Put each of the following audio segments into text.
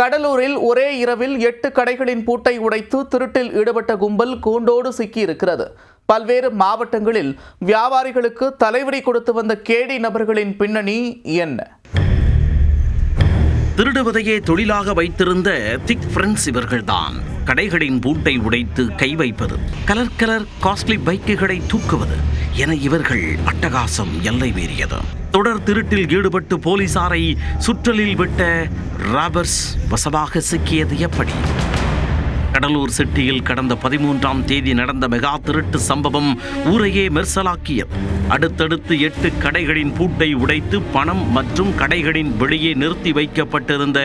கடலூரில் ஒரே இரவில் 8 கடைகளின் பூட்டை உடைத்து திருட்டில் ஈடுபட்ட கும்பல் கூண்டோடு சிக்கியிருக்கிறது. பல்வேறு மாவட்டங்களில் வியாபாரிகளுக்கு தலைவலி கொடுத்து வந்த கேடி நபர்களின் பின்னணி என்ன? திருடுவதையே தொழிலாக வைத்திருந்த திக் ஃப்ரெண்ட்ஸ் இவர்கள்தான். கடைகளின் பூட்டை உடைத்து கை வைப்பது, கலர் காஸ்ட்லி பைக்குகளை தூக்குவது என இவர்கள் அட்டகாசம் எல்லை மீறியது. தொடர் திருட்டில் ஈடுபட்டு போலீசாரை சுற்றலில் விட்ட ராபர்ஸ் வசமாக சிக்கியது எப்படி? கடலூர் சிட்டியில் கடந்த 13ஆம் தேதி நடந்த மெகா திருட்டு சம்பவம் ஊரையே மெர்சலாக்கியது. அடுத்தடுத்து 8 கடைகளின் பூட்டை உடைத்து பணம் மற்றும் கடைகளின் வெளியே நிறுத்தி வைக்கப்பட்டிருந்த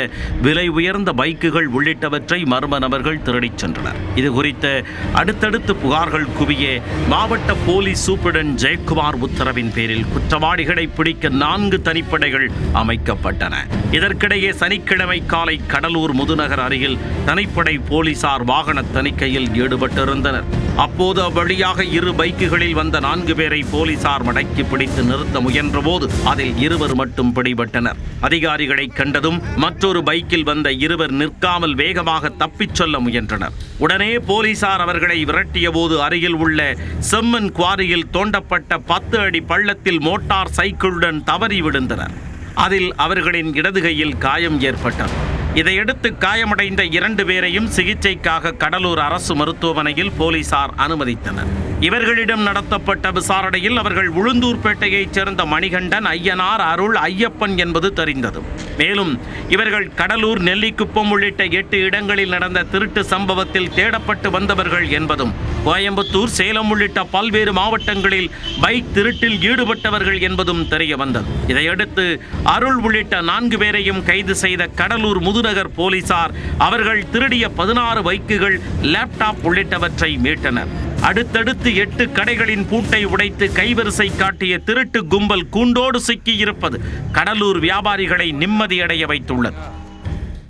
விலை உயர்ந்த பைக்குகள் உள்ளிட்டவற்றை மர்ம நபர்கள் திருடிச் சென்றனர். இது குறித்த அடுத்தடுத்து புகார்கள் குவிய மாவட்ட போலீஸ் சூப்பரண்ட் ஜெயக்குமார் உத்தரவின் பேரில் குற்றவாளிகளை பிடிக்க 4 தனிப்படைகள் அமைக்கப்பட்டன. இதற்கிடையே சனிக்கிழமை காலை கடலூர் முதுநகர் அருகில் தனிப்படை போலீசார் வாகன தணிக்கையில் ஈடுபட்டிருந்தனர். அப்போது அவ்வழியாக 2 பைக்குகளில் வந்த 4 பேரை போலீசார் மடக்கி பிடித்து நிறுத்த முயன்ற போது அதில் 2 மட்டும் பிடிபட்டனர். அதிகாரிகளை கண்டதும் மற்றொரு பைக்கில் வந்த 2 நிற்காமல் வேகமாக தப்பிச் செல்ல முயன்றனர். உடனே போலீசார் அவர்களை விரட்டிய போது அருகில் உள்ள செம்மண் குவாரியில் தோண்டப்பட்ட 10 அடி பள்ளத்தில் மோட்டார் சைக்கிளுடன் தவறி விழுந்தனர். அதில் அவர்களின் இடது கையில் காயம் ஏற்பட்டது. இதையடுத்து காயமடைந்த 2 பேரையும் சிகிச்சைக்காக கடலூர் அரசு மருத்துவமனையில் போலீசார் அனுமதித்தனர். இவர்களிடம் நடத்தப்பட்ட விசாரணையில் அவர்கள் உளுந்தூர்பேட்டையைச் சேர்ந்த மணிகண்டன், ஐயனார், அருள், ஐயப்பன் என்பது தெரிந்தது. மேலும் இவர்கள் கடலூர், நெல்லிக்குப்பம் உள்ளிட்ட 8 இடங்களில் நடந்த திருட்டு சம்பவத்தில் தேடப்பட்டு வந்தவர்கள் என்பதும், கோயம்புத்தூர், சேலம் உள்ளிட்ட பல்வேறு மாவட்டங்களில் பைக் திருட்டில் ஈடுபட்டவர்கள் என்பதும் தெரிய வந்தது. இதையடுத்து அருள் உள்ளிட்ட 4 பேரையும் கைது செய்த கடலூர் முதுநகர் போலீசார் அவர்கள் திருடிய 16 பைக்குகள், லேப்டாப் உள்ளிட்டவற்றை மீட்டனர். அடுத்தடுத்து 8 கடைகளின் பூட்டை உடைத்து கைவரிசை காட்டிய திருட்டு கும்பல் கூண்டோடு சிக்கியிருப்பது கடலூர் வியாபாரிகளை நிம்மதியடைய வைத்துள்ளது.